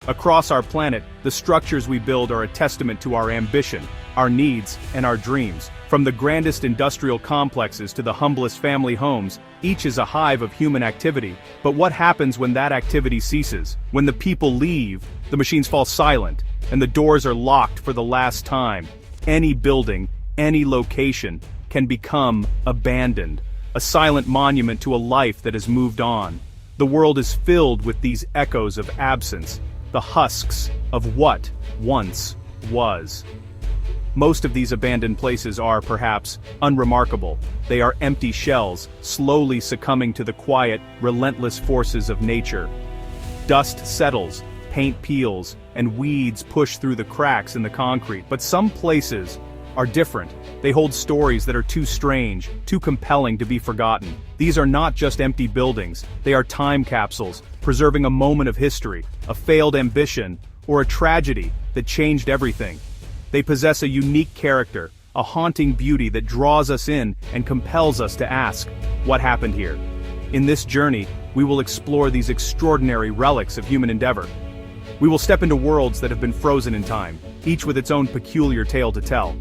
Across our planet, the structures we build are a testament to our ambition, our needs, and our dreams. From the grandest industrial complexes to the humblest family homes, each is a hive of human activity. But what happens when that activity ceases? When the people leave, the machines fall silent, and the doors are locked for the last time. Any building, any location, can become abandoned, a silent monument to a life that has moved on. The world is filled with these echoes of absence, the husks of what once was. Most of these abandoned places are, perhaps, unremarkable. They are empty shells, slowly succumbing to the quiet, relentless forces of nature. Dust settles, paint peels, and weeds push through the cracks in the concrete. But some places are different. They hold stories that are too strange, too compelling to be forgotten. These are not just empty buildings, they are time capsules, preserving a moment of history, a failed ambition, or a tragedy that changed everything. They possess a unique character, a haunting beauty that draws us in and compels us to ask, what happened here? In this journey, we will explore these extraordinary relics of human endeavor. We will step into worlds that have been frozen in time, each with its own peculiar tale to tell.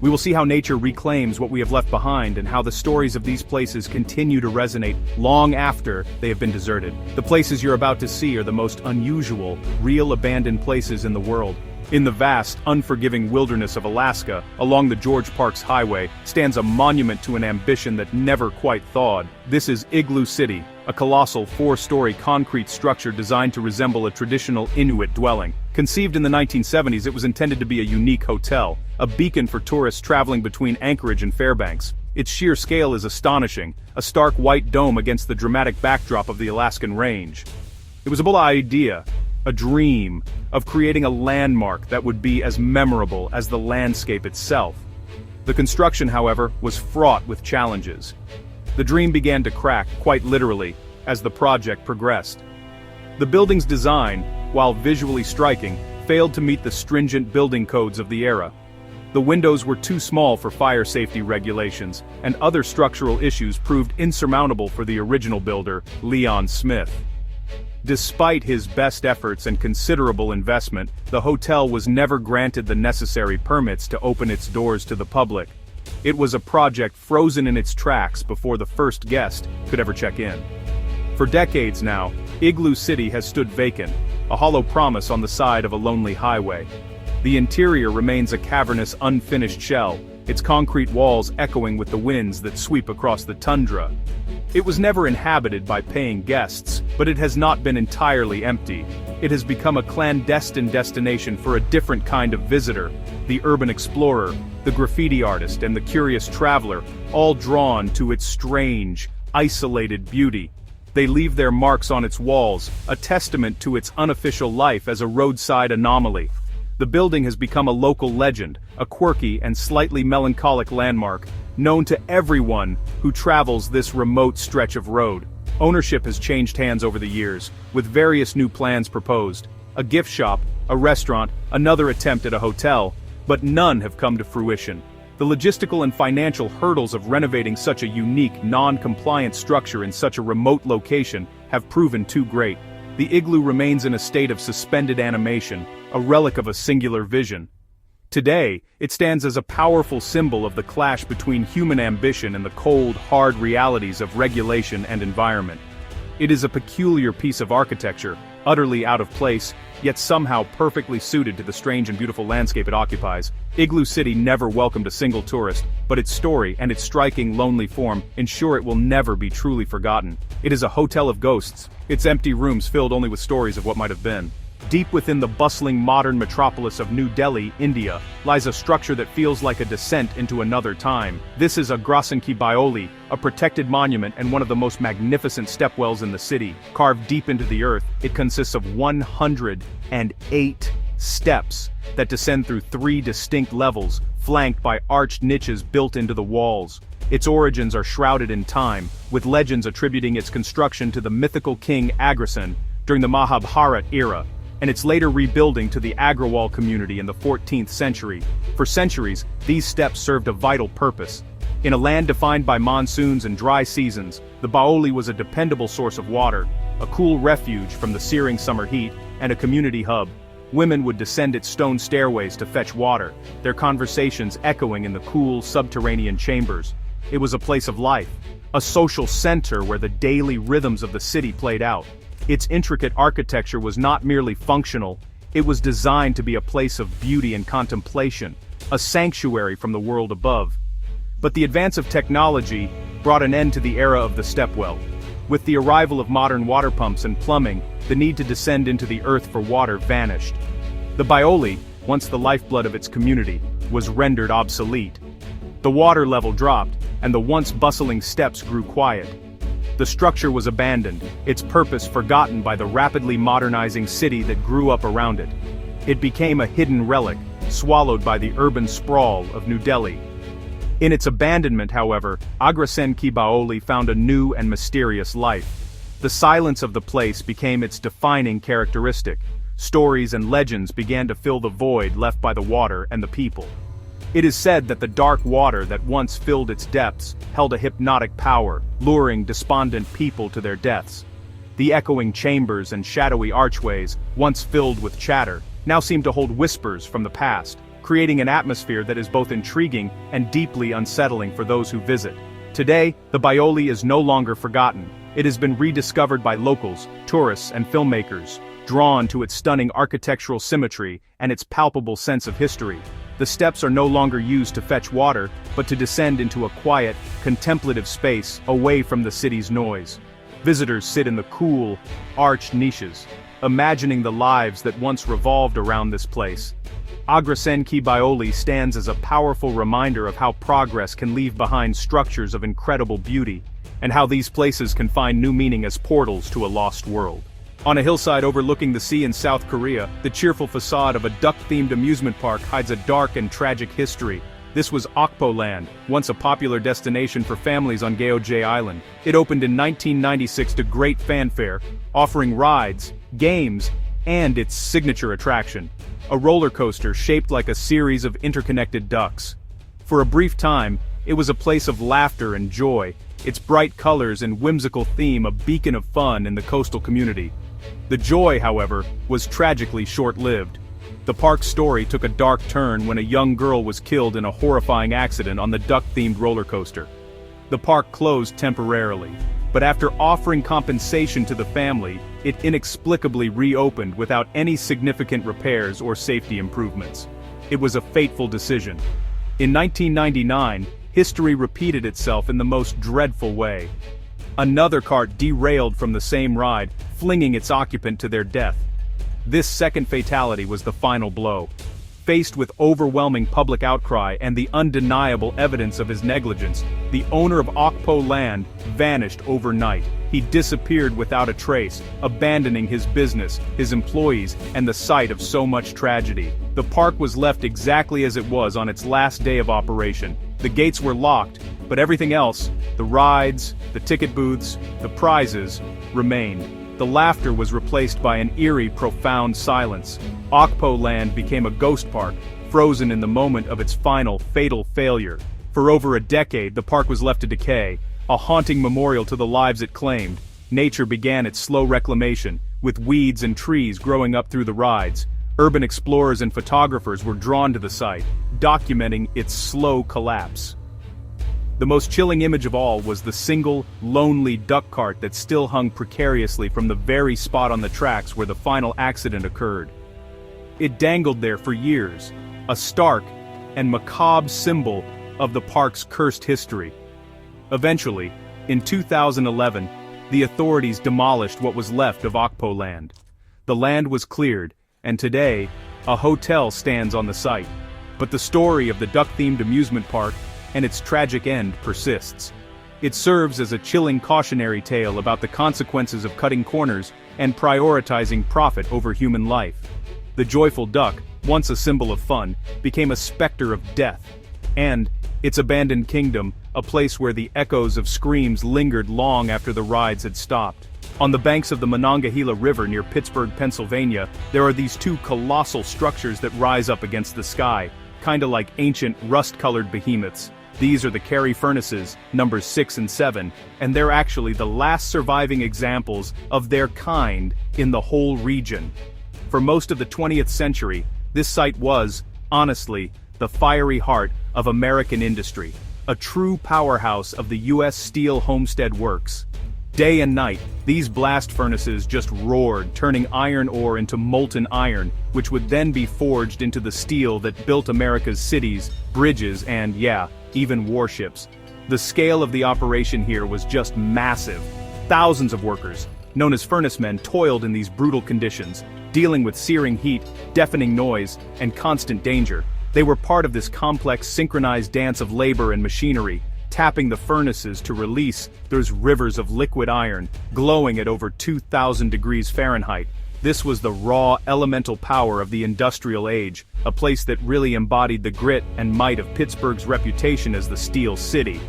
We will see how nature reclaims what we have left behind and how the stories of these places continue to resonate long after they have been deserted. The places you're about to see are the most unusual, real abandoned places in the world. In the vast, unforgiving wilderness of Alaska, along the George Parks Highway, stands a monument to an ambition that never quite thawed. This is Igloo City, a colossal 4-story concrete structure designed to resemble a traditional Inuit dwelling. Conceived in the 1970s, it was intended to be a unique hotel, a beacon for tourists traveling between Anchorage and Fairbanks. Its sheer scale is astonishing, a stark white dome against the dramatic backdrop of the Alaskan range. It was a bold idea, a dream, of creating a landmark that would be as memorable as the landscape itself. The construction, however, was fraught with challenges. The dream began to crack, quite literally, as the project progressed. The building's design, while visually striking, failed to meet the stringent building codes of the era. The windows were too small for fire safety regulations, and other structural issues proved insurmountable for the original builder, Leon Smith. Despite his best efforts and considerable investment, the hotel was never granted the necessary permits to open its doors to the public. It was a project frozen in its tracks before the first guest could ever check in. For decades now, Igloo City has stood vacant, a hollow promise on the side of a lonely highway. The interior remains a cavernous, unfinished shell, its concrete walls echoing with the winds that sweep across the tundra. It was never inhabited by paying guests, but it has not been entirely empty. It has become a clandestine destination for a different kind of visitor, the urban explorer, the graffiti artist, and the curious traveler, all drawn to its strange, isolated beauty. They leave their marks on its walls, a testament to its unofficial life as a roadside anomaly. The building has become a local legend, a quirky and slightly melancholic landmark, known to everyone who travels this remote stretch of road. Ownership has changed hands over the years, with various new plans proposed. A gift shop, a restaurant, another attempt at a hotel, but none have come to fruition. The logistical and financial hurdles of renovating such a unique, non-compliant structure in such a remote location have proven too great. The igloo remains in a state of suspended animation, a relic of a singular vision. Today, it stands as a powerful symbol of the clash between human ambition and the cold, hard realities of regulation and environment. It is a peculiar piece of architecture, utterly out of place, yet somehow perfectly suited to the strange and beautiful landscape it occupies. Igloo City never welcomed a single tourist, but its story and its striking, lonely form ensure it will never be truly forgotten. It is a hotel of ghosts, its empty rooms filled only with stories of what might have been. Deep within the bustling modern metropolis of New Delhi, India, lies a structure that feels like a descent into another time. This is Agrasan Ki Baoli, a protected monument and one of the most magnificent stepwells in the city. Carved deep into the earth, it consists of 108 steps that descend through 3 distinct levels, flanked by arched niches built into the walls. Its origins are shrouded in time, with legends attributing its construction to the mythical king Agrasan during the Mahabharata era, and its later rebuilding to the Agrawal community in the 14th century. For centuries, these steps served a vital purpose. In a land defined by monsoons and dry seasons, the Baoli was a dependable source of water, a cool refuge from the searing summer heat, and a community hub. Women would descend its stone stairways to fetch water, their conversations echoing in the cool, subterranean chambers. It was a place of life, a social center where the daily rhythms of the city played out. Its intricate architecture was not merely functional, it was designed to be a place of beauty and contemplation, a sanctuary from the world above. But the advance of technology brought an end to the era of the stepwell. With the arrival of modern water pumps and plumbing, the need to descend into the earth for water vanished. The Baioli, once the lifeblood of its community, was rendered obsolete. The water level dropped, and the once bustling steps grew quiet. The structure was abandoned, its purpose forgotten by the rapidly modernizing city that grew up around it. It became a hidden relic, swallowed by the urban sprawl of New Delhi. In its abandonment, however, Agrasen Ki Baioli found a new and mysterious life. The silence of the place became its defining characteristic. Stories and legends began to fill the void left by the water and the people. It is said that the dark water that once filled its depths held a hypnotic power, luring despondent people to their deaths. The echoing chambers and shadowy archways, once filled with chatter, now seem to hold whispers from the past, creating an atmosphere that is both intriguing and deeply unsettling for those who visit. Today, the Baioli is no longer forgotten. It has been rediscovered by locals, tourists, and filmmakers, drawn to its stunning architectural symmetry and its palpable sense of history. The steps are no longer used to fetch water, but to descend into a quiet, contemplative space away from the city's noise. Visitors sit in the cool, arched niches, imagining the lives that once revolved around this place. Agrasen Ki Baioli stands as a powerful reminder of how progress can leave behind structures of incredible beauty, and how these places can find new meaning as portals to a lost world. On a hillside overlooking the sea in South Korea, the cheerful facade of a duck-themed amusement park hides a dark and tragic history. This was Okpo Land, once a popular destination for families on Gyeongjae Island. It opened in 1996 to great fanfare, offering rides, games, and its signature attraction, a roller coaster shaped like a series of interconnected ducks. For a brief time, it was a place of laughter and joy, its bright colors and whimsical theme a beacon of fun in the coastal community. The joy, however, was tragically short-lived. The park's story took a dark turn when a young girl was killed in a horrifying accident on the duck-themed roller coaster. The park closed temporarily, but after offering compensation to the family, it inexplicably reopened without any significant repairs or safety improvements. It was a fateful decision. In 1999, history repeated itself in the most dreadful way. Another cart derailed from the same ride, flinging its occupant to their death. This second fatality was the final blow. Faced with overwhelming public outcry and the undeniable evidence of his negligence, the owner of Okpo Land vanished overnight. He disappeared without a trace, abandoning his business, his employees, and the site of so much tragedy. The park was left exactly as it was on its last day of operation. The gates were locked, but everything else, the rides, the ticket booths, the prizes, remained. The laughter was replaced by an eerie, profound silence. Okpo Land became a ghost park, frozen in the moment of its final, fatal failure. For over a decade, the park was left to decay, a haunting memorial to the lives it claimed. Nature began its slow reclamation, with weeds and trees growing up through the rides. Urban explorers and photographers were drawn to the site, documenting its slow collapse. The most chilling image of all was the single, lonely duck cart that still hung precariously from the very spot on the tracks where the final accident occurred. It dangled there for years, a stark and macabre symbol of the park's cursed history. Eventually, in 2011, the authorities demolished what was left of Okpo Land. The land was cleared, and today, a hotel stands on the site. But the story of the duck-themed amusement park and its tragic end persists. It serves as a chilling cautionary tale about the consequences of cutting corners and prioritizing profit over human life. The joyful duck, once a symbol of fun, became a specter of death. And, its abandoned kingdom, a place where the echoes of screams lingered long after the rides had stopped. On the banks of the Monongahela River near Pittsburgh, Pennsylvania, there are these two colossal structures that rise up against the sky, kinda like ancient, rust-colored behemoths. These are the Carey furnaces, numbers 6 and 7, and they're actually the last surviving examples of their kind in the whole region. For most of the 20th century, this site was, honestly, the fiery heart of American industry, a true powerhouse of the U.S. Steel Homestead Works. Day and night, these blast furnaces just roared, turning iron ore into molten iron, which would then be forged into the steel that built America's cities, bridges, and, yeah, even warships. The scale of the operation here was just massive. Thousands of workers, known as furnacemen, toiled in these brutal conditions, dealing with searing heat, deafening noise, and constant danger. They were part of this complex, synchronized dance of labor and machinery, tapping the furnaces to release those rivers of liquid iron, glowing at over 2,000 degrees Fahrenheit. This was the raw, elemental power of the industrial age, a place that really embodied the grit and might of Pittsburgh's reputation as the Steel City.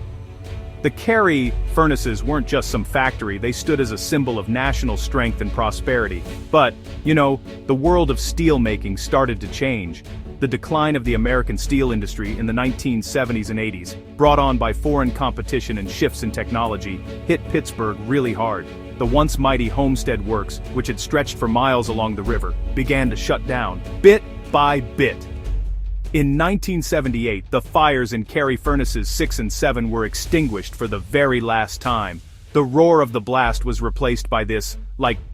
The Cary furnaces weren't just some factory, they stood as a symbol of national strength and prosperity. But, the world of steelmaking started to change. The decline of the American steel industry in the 1970s and 80s, brought on by foreign competition and shifts in technology, hit Pittsburgh really hard. The once mighty Homestead Works, which had stretched for miles along the river, began to shut down, bit by bit. In 1978, the fires in Cary Furnaces 6 and 7 were extinguished for the very last time. The roar of the blast was replaced by this,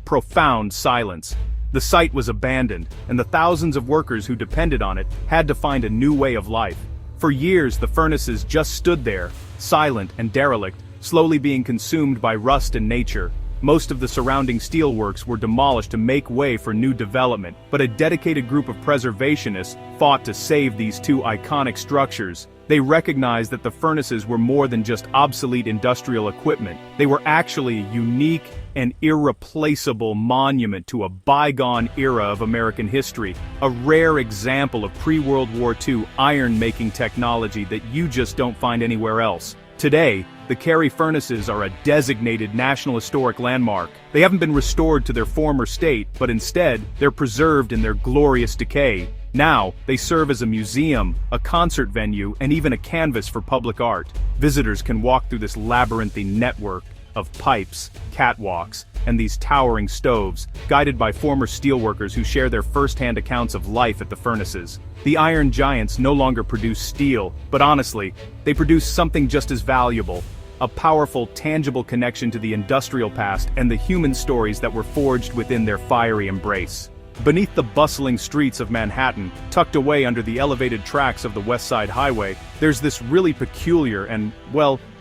profound silence. The site was abandoned, and the thousands of workers who depended on it had to find a new way of life. For years, the furnaces just stood there, silent and derelict, slowly being consumed by rust and nature. Most of the surrounding steelworks were demolished to make way for new development, but a dedicated group of preservationists fought to save these two iconic structures. They recognized that the furnaces were more than just obsolete industrial equipment. They were actually a unique and irreplaceable monument to a bygone era of American history, a rare example of pre-World War II iron-making technology that you just don't find anywhere else. Today, the Cary Furnaces are a designated National Historic Landmark. They haven't been restored to their former state, but instead, they're preserved in their glorious decay. Now, they serve as a museum, a concert venue, and even a canvas for public art. Visitors can walk through this labyrinthine network of pipes, catwalks, and these towering stoves, guided by former steelworkers who share their first-hand accounts of life at the furnaces. The iron giants no longer produce steel, but honestly, they produce something just as valuable: a powerful, tangible connection to the industrial past and the human stories that were forged within their fiery embrace. Beneath the bustling streets of Manhattan, tucked away under the elevated tracks of the West Side Highway, there's this really peculiar and,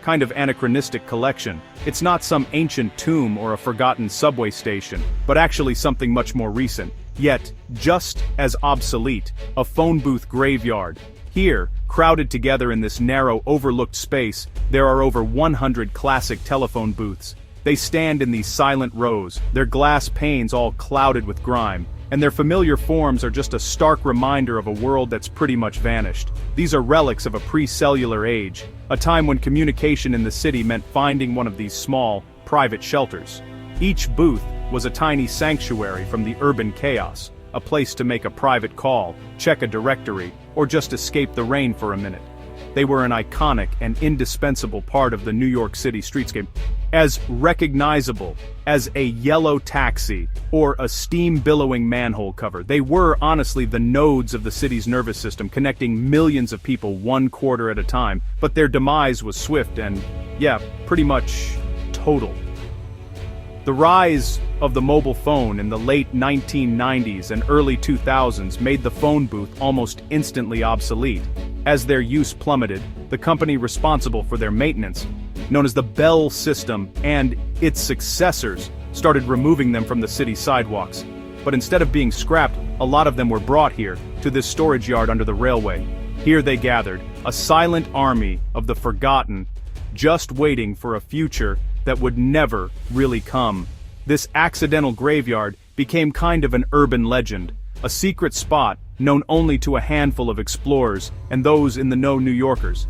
kind of anachronistic collection. It's not some ancient tomb or a forgotten subway station, but actually something much more recent, yet just as obsolete: a phone booth graveyard. Here, crowded together in this narrow, overlooked space, there are over 100 classic telephone booths. They stand in these silent rows, their glass panes all clouded with grime, and their familiar forms are just a stark reminder of a world that's pretty much vanished. These are relics of a pre-cellular age, a time when communication in the city meant finding one of these small, private shelters. Each booth was a tiny sanctuary from the urban chaos, a place to make a private call, check a directory, or just escape the rain for a minute. They were an iconic and indispensable part of the New York City streetscape, as recognizable as a yellow taxi or a steam-billowing manhole cover. They were, honestly, the nodes of the city's nervous system, connecting millions of people one quarter at a time, but their demise was swift and, pretty much total. The rise of the mobile phone in the late 1990s and early 2000s made the phone booth almost instantly obsolete. As their use plummeted, the company responsible for their maintenance, known as the Bell System, and its successors, started removing them from the city sidewalks. But instead of being scrapped, a lot of them were brought here, to this storage yard under the railway. Here they gathered, a silent army of the forgotten, just waiting for a future that would never really come. This accidental graveyard became kind of an urban legend, a secret spot known only to a handful of explorers and those in the know New Yorkers.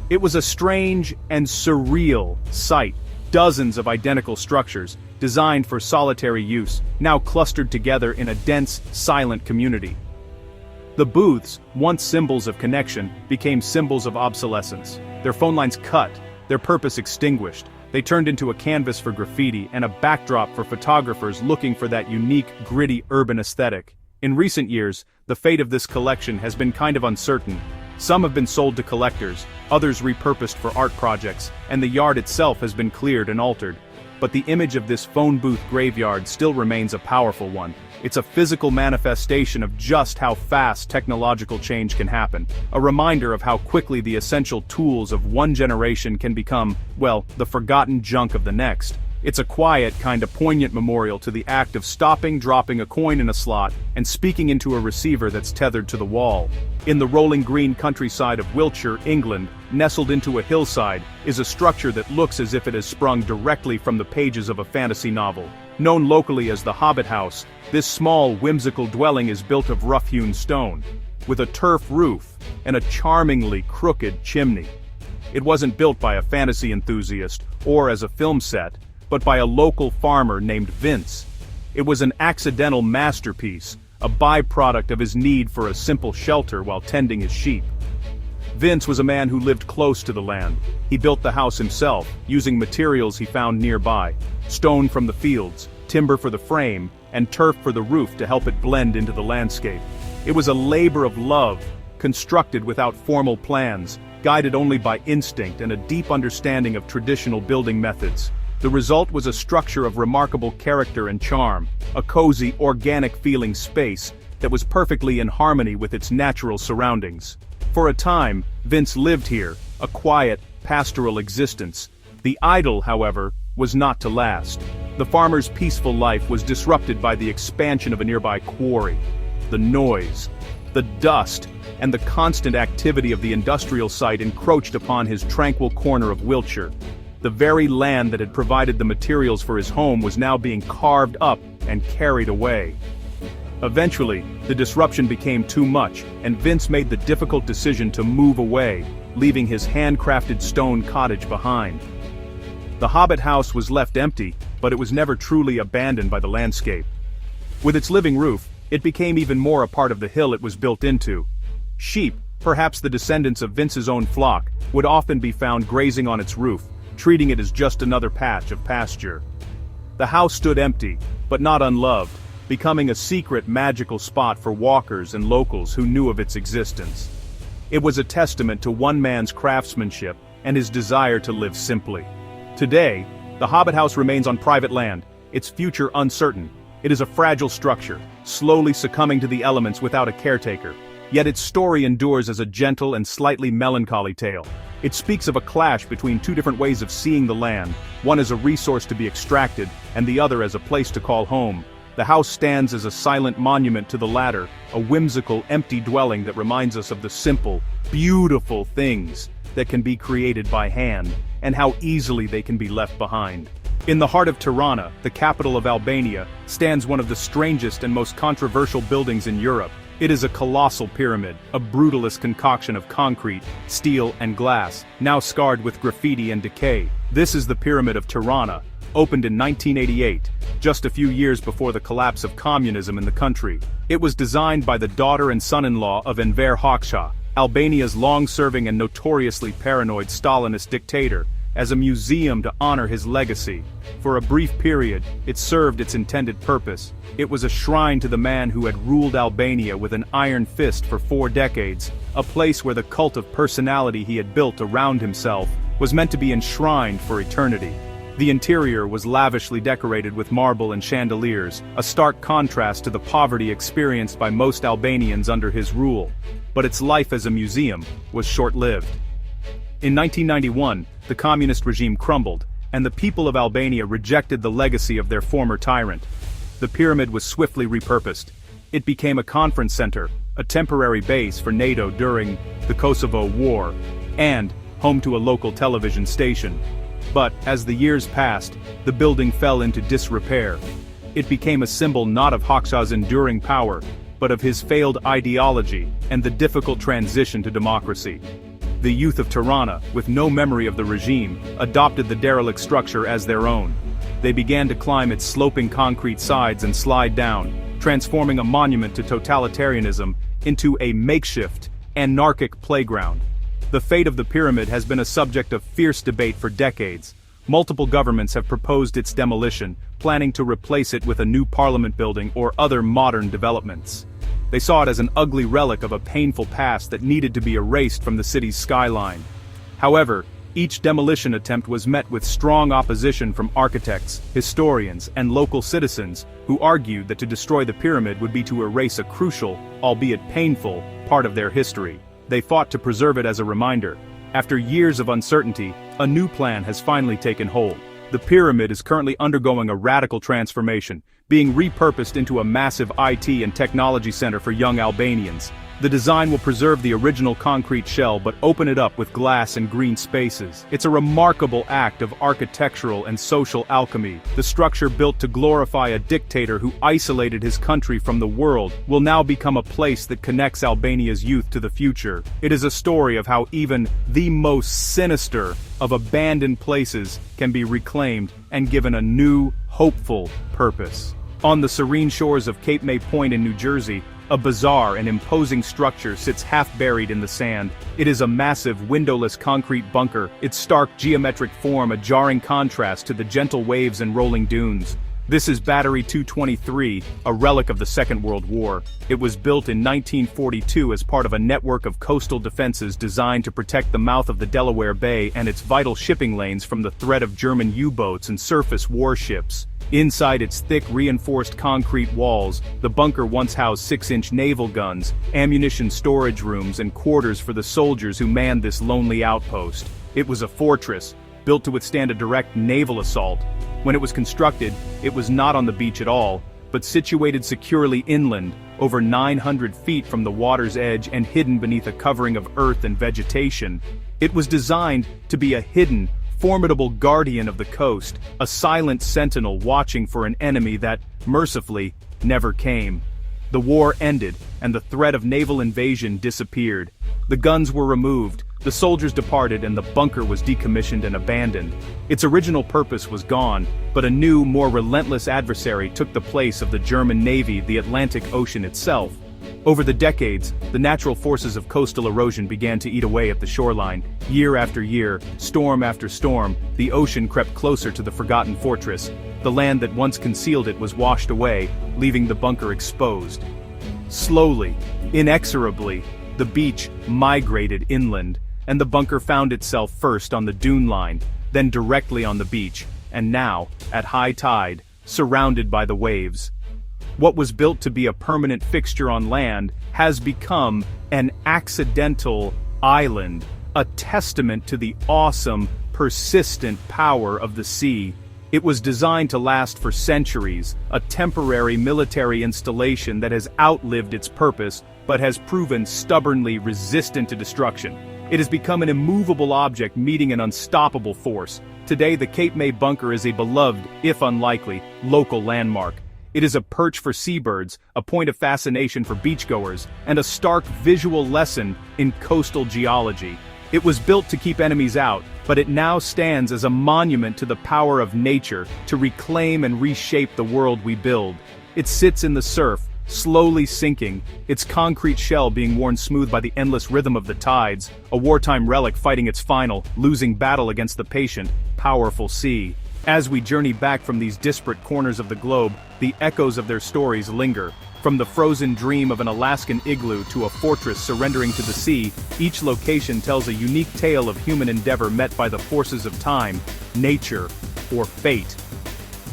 It was a strange and surreal sight. Dozens of identical structures, designed for solitary use, now clustered together in a dense, silent community. The booths, once symbols of connection, became symbols of obsolescence. Their phone lines cut, their purpose extinguished, They turned into a canvas for graffiti and a backdrop for photographers looking for that unique, gritty urban aesthetic. In recent years, the fate of this collection has been kind of uncertain. Some have been sold to collectors, others repurposed for art projects, and the yard itself has been cleared and altered. But the image of this phone booth graveyard still remains a powerful one. It's a physical manifestation of just how fast technological change can happen, a reminder of how quickly the essential tools of one generation can become, well, the forgotten junk of the next. It's a quiet, kind of poignant memorial to the act of stopping, dropping a coin in a slot, and speaking into a receiver that's tethered to the wall. In the rolling green countryside of Wiltshire, England, nestled into a hillside, is a structure that looks as if it has sprung directly from the pages of a fantasy novel. Known locally as the Hobbit House, this small, whimsical dwelling is built of rough-hewn stone, with a turf roof and a charmingly crooked chimney. It wasn't built by a fantasy enthusiast or as a film set, but by a local farmer named Vince. It was an accidental masterpiece, a byproduct of his need for a simple shelter while tending his sheep. Vince was a man who lived close to the land. He built the house himself, using materials he found nearby: stone from the fields, timber for the frame, and turf for the roof to help it blend into the landscape. It was a labor of love, constructed without formal plans, guided only by instinct and a deep understanding of traditional building methods. The result was a structure of remarkable character and charm, a cozy, organic-feeling space that was perfectly in harmony with its natural surroundings. For a time, Vince lived here, a quiet, pastoral existence. The idyll, however, was not to last. The farmer's peaceful life was disrupted by the expansion of a nearby quarry. The noise, the dust, and the constant activity of the industrial site encroached upon his tranquil corner of Wiltshire. The very land that had provided the materials for his home was now being carved up and carried away. Eventually, the disruption became too much, and Vince made the difficult decision to move away, leaving his handcrafted stone cottage behind. The Hobbit house was left empty, but it was never truly abandoned by the landscape. With its living roof, it became even more a part of the hill it was built into. Sheep, perhaps the descendants of Vince's own flock, would often be found grazing on its roof, treating it as just another patch of pasture. The house stood empty, but not unloved, becoming a secret magical spot for walkers and locals who knew of its existence. It was a testament to one man's craftsmanship and his desire to live simply. Today, the Hobbit house remains on private land, its future uncertain. It is a fragile structure, slowly succumbing to the elements without a caretaker. Yet its story endures as a gentle and slightly melancholy tale. It speaks of a clash between two different ways of seeing the land, one as a resource to be extracted, and the other as a place to call home. The house stands as a silent monument to the latter, a whimsical, empty dwelling that reminds us of the simple, beautiful things that can be created by hand, and how easily they can be left behind. In the heart of Tirana, the capital of Albania, stands one of the strangest and most controversial buildings in Europe. It is a colossal pyramid, a brutalist concoction of concrete, steel, and glass, now scarred with graffiti and decay. This is the Pyramid of Tirana, opened in 1988, just a few years before the collapse of communism in the country. It was designed by the daughter and son-in-law of Enver Hoxha, Albania's long-serving and notoriously paranoid Stalinist dictator, as a museum to honor his legacy. For a brief period, it served its intended purpose. It was a shrine to the man who had ruled Albania with an iron fist for 4 decades, a place where the cult of personality he had built around himself was meant to be enshrined for eternity. The interior was lavishly decorated with marble and chandeliers, a stark contrast to the poverty experienced by most Albanians under his rule. But its life as a museum was short-lived. In 1991, the communist regime crumbled, and the people of Albania rejected the legacy of their former tyrant. The pyramid was swiftly repurposed. It became a conference center, a temporary base for NATO during the Kosovo War, and home to a local television station. But, as the years passed, the building fell into disrepair. It became a symbol not of Hoxha's enduring power, but of his failed ideology and the difficult transition to democracy. The youth of Tirana, with no memory of the regime, adopted the derelict structure as their own. They began to climb its sloping concrete sides and slide down, transforming a monument to totalitarianism into a makeshift, anarchic playground. The fate of the pyramid has been a subject of fierce debate for decades. Multiple governments have proposed its demolition, planning to replace it with a new parliament building or other modern developments. They saw it as an ugly relic of a painful past that needed to be erased from the city's skyline. However, each demolition attempt was met with strong opposition from architects, historians, and local citizens, who argued that to destroy the pyramid would be to erase a crucial, albeit painful, part of their history. They fought to preserve it as a reminder. After years of uncertainty, a new plan has finally taken hold. The pyramid is currently undergoing a radical transformation, being repurposed into a massive IT and technology center for young Albanians. The design will preserve the original concrete shell but open it up with glass and green spaces. It's a remarkable act of architectural and social alchemy. The structure, built to glorify a dictator who isolated his country from the world, will now become a place that connects Albania's youth to the future. It is a story of how even the most sinister of abandoned places can be reclaimed and given a new, hopeful purpose. On the serene shores of Cape May Point in New Jersey, a bizarre and imposing structure sits half buried in the sand. It is a massive, windowless concrete bunker, its stark geometric form a jarring contrast to the gentle waves and rolling dunes. This is Battery 223, a relic of the Second World War. It was built in 1942 as part of a network of coastal defenses designed to protect the mouth of the Delaware Bay and its vital shipping lanes from the threat of German U-boats and surface warships. Inside its thick, reinforced concrete walls, the bunker once housed 6-inch naval guns, ammunition storage rooms, and quarters for the soldiers who manned this lonely outpost. It was a fortress, built to withstand a direct naval assault. When it was constructed, it was not on the beach at all, but situated securely inland, over 900 feet from the water's edge and hidden beneath a covering of earth and vegetation. It was designed to be a hidden, formidable guardian of the coast, a silent sentinel watching for an enemy that, mercifully, never came. The war ended, and the threat of naval invasion disappeared. The guns were removed, the soldiers departed, and the bunker was decommissioned and abandoned. Its original purpose was gone, but a new, more relentless adversary took the place of the German Navy, the Atlantic Ocean itself. Over the decades, the natural forces of coastal erosion began to eat away at the shoreline. Year after year, storm after storm, the ocean crept closer to the forgotten fortress. The land that once concealed it was washed away, leaving the bunker exposed. Slowly, inexorably, the beach migrated inland, and the bunker found itself first on the dune line, then directly on the beach, and now, at high tide, surrounded by the waves. What was built to be a permanent fixture on land has become an accidental island, a testament to the awesome, persistent power of the sea. It was designed to last for centuries, a temporary military installation that has outlived its purpose but has proven stubbornly resistant to destruction. It has become an immovable object meeting an unstoppable force. Today, the Cape May bunker is a beloved, if unlikely, local landmark. It is a perch for seabirds, a point of fascination for beachgoers, and a stark visual lesson in coastal geology. It was built to keep enemies out, but it now stands as a monument to the power of nature to reclaim and reshape the world we build. It sits in the surf, slowly sinking, its concrete shell being worn smooth by the endless rhythm of the tides, a wartime relic fighting its final, losing battle against the patient, powerful sea. As we journey back from these disparate corners of the globe, the echoes of their stories linger. From the frozen dream of an Alaskan igloo to a fortress surrendering to the sea, each location tells a unique tale of human endeavor met by the forces of time, nature, or fate.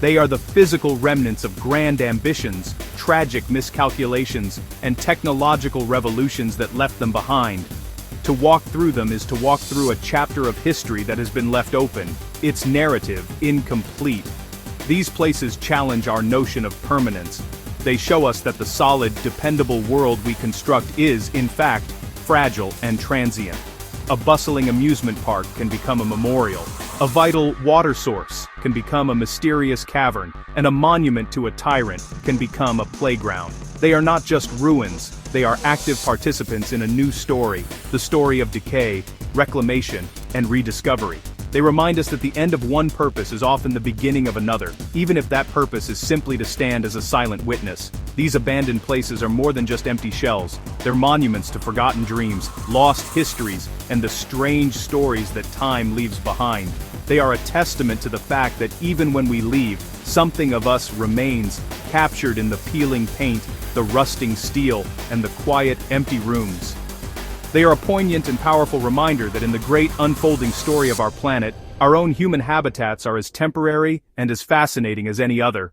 They are the physical remnants of grand ambitions, tragic miscalculations, and technological revolutions that left them behind. To walk through them is to walk through a chapter of history that has been left open, its narrative incomplete. These places challenge our notion of permanence. They show us that the solid, dependable world we construct is, in fact, fragile and transient. A bustling amusement park can become a memorial. A vital water source can become a mysterious cavern, and a monument to a tyrant can become a playground. They are not just ruins, they are active participants in a new story, the story of decay, reclamation, and rediscovery. They remind us that the end of one purpose is often the beginning of another, even if that purpose is simply to stand as a silent witness. These abandoned places are more than just empty shells. They're monuments to forgotten dreams, lost histories, and the strange stories that time leaves behind. They are a testament to the fact that even when we leave, something of us remains, captured in the peeling paint, the rusting steel, and the quiet, empty rooms. They are a poignant and powerful reminder that in the great unfolding story of our planet, our own human habitats are as temporary and as fascinating as any other.